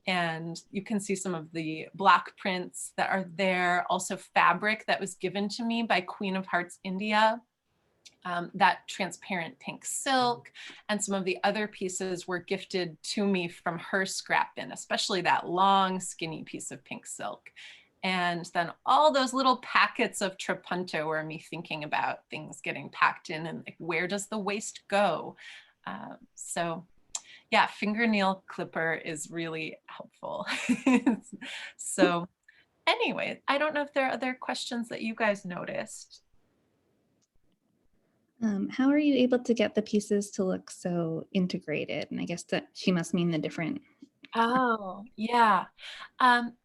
And you can see some of the block prints that are there. Also fabric that was given to me by Queen of Hearts India. That transparent pink silk and some of the other pieces were gifted to me from her scrap bin, especially that long skinny piece of pink silk. And then all those little packets of trapunto were me thinking about things getting packed in and like, where does the waste go? So yeah, fingernail clipper is really helpful. So anyway, I don't know if there are other questions that you guys noticed. How are you able to get the pieces to look so integrated? And I guess that she must mean the different. Oh, yeah.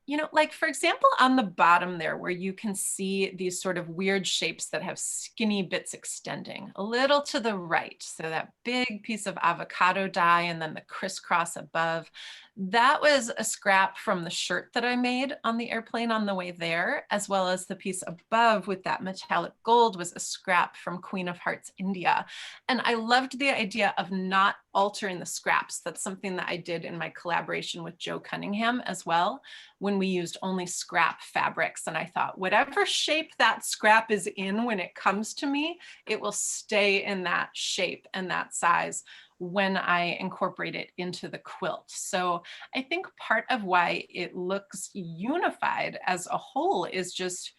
You know, like for example, on the bottom there, where you can see these sort of weird shapes that have skinny bits extending a little to the right. So that big piece of avocado dye and then the crisscross above, that was a scrap from the shirt that I made on the airplane on the way there, as well as the piece above with that metallic gold was a scrap from Queen of Hearts India. And I loved the idea of not altering the scraps. That's something that I did in my collaboration with Joe Cunningham as well, when we used only scrap fabrics. And I thought, whatever shape that scrap is in when it comes to me, it will stay in that shape and that size when I incorporate it into the quilt. So I think part of why it looks unified as a whole is just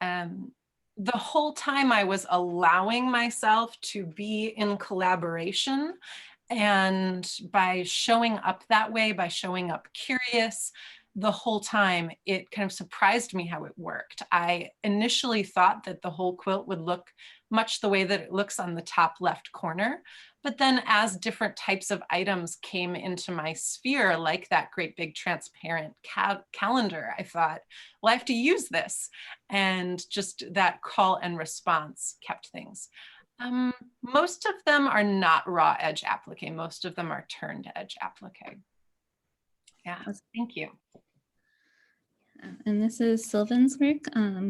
the whole time I was allowing myself to be in collaboration. And by showing up that way, by showing up curious, the whole time, it kind of surprised me how it worked. I initially thought that the whole quilt would look much the way that it looks on the top left corner. But then as different types of items came into my sphere, like that great big transparent calendar, I thought, well, I have to use this. And just that call and response kept things. Most of them are not raw edge applique. Most of them are turned edge applique. Yeah, thank you. And this is Sylvan's work.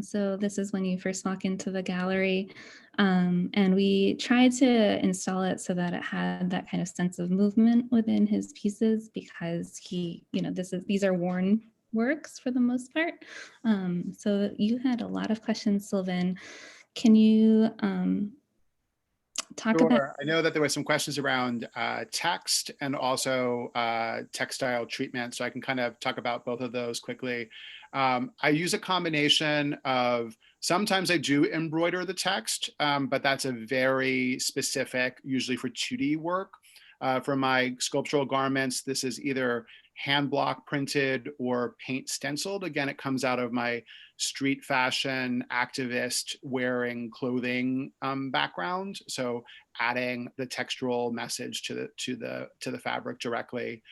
So this is when you first walk into the gallery. And we tried to install it so that it had that kind of sense of movement within his pieces, because he, you know, these are worn works for the most part. So you had a lot of questions, Sylvan. Can you talk about? Sure. I know that there were some questions around text and also textile treatment, so I can kind of talk about both of those quickly. I use a combination of, sometimes I do embroider the text, but that's a very specific, usually for 2D work. For my sculptural garments, this is either hand block printed or paint stenciled. Again, it comes out of my street fashion activist wearing clothing background. So adding the textural message to the fabric directly.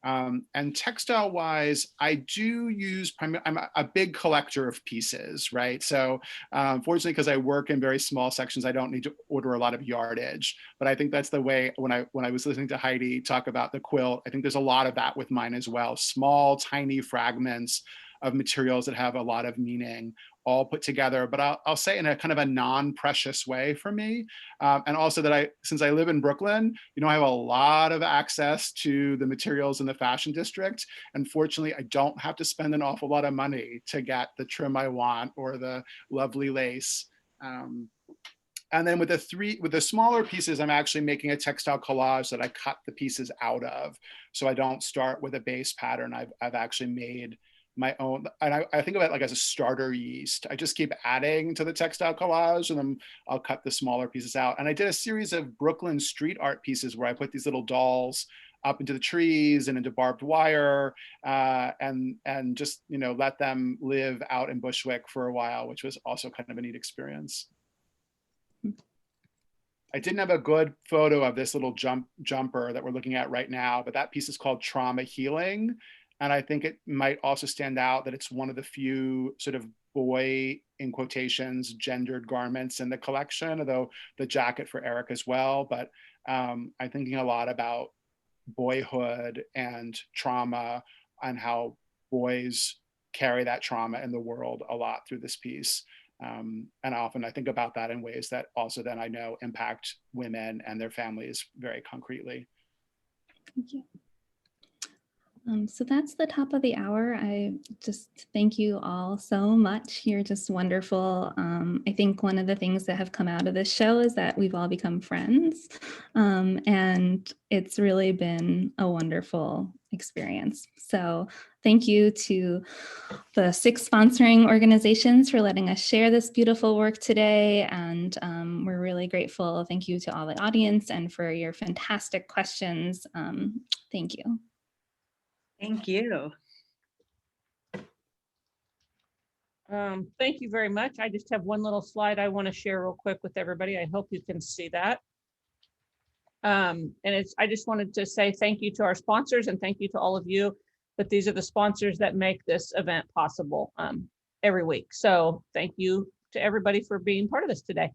And textile wise, I do use, I'm a big collector of pieces, right? So fortunately, because I work in very small sections, I don't need to order a lot of yardage. But I think that's the way, when I was listening to Heidi talk about the quilt, I think there's a lot of that with mine as well. Small, tiny fragments of materials that have a lot of meaning all put together, but I'll say in a kind of a non-precious way for me. And also that since I live in Brooklyn, you know, I have a lot of access to the materials in the fashion district. And fortunately, I don't have to spend an awful lot of money to get the trim I want or the lovely lace. And then with the smaller pieces, I'm actually making a textile collage that I cut the pieces out of. So I don't start with a base pattern. I've actually made my own, and I think of it like as a starter yeast. I just keep adding to the textile collage, and then I'll cut the smaller pieces out. And I did a series of Brooklyn street art pieces where I put these little dolls up into the trees and into barbed wire, and just, you know, let them live out in Bushwick for a while, which was also kind of a neat experience. I didn't have a good photo of this little jumper that we're looking at right now, but that piece is called Trauma Healing. And I think it might also stand out that it's one of the few sort of boy, in quotations, gendered garments in the collection, although the jacket for Eric as well. But I'm thinking a lot about boyhood and trauma and how boys carry that trauma in the world a lot through this piece. And often I think about that in ways that also then I know impact women and their families very concretely. Thank you. So that's the top of the hour. I just thank you all so much. You're just wonderful. I think one of the things that have come out of this show is that we've all become friends. And it's really been a wonderful experience. So thank you to the 6 sponsoring organizations for letting us share this beautiful work today. And we're really grateful. Thank you to all the audience and for your fantastic questions. Thank you. Thank you. Thank you very much. I just have one little slide I want to share real quick with everybody. I hope you can see that. And I just wanted to say thank you to our sponsors and thank you to all of you, but these are the sponsors that make this event possible every week. So thank you to everybody for being part of this today.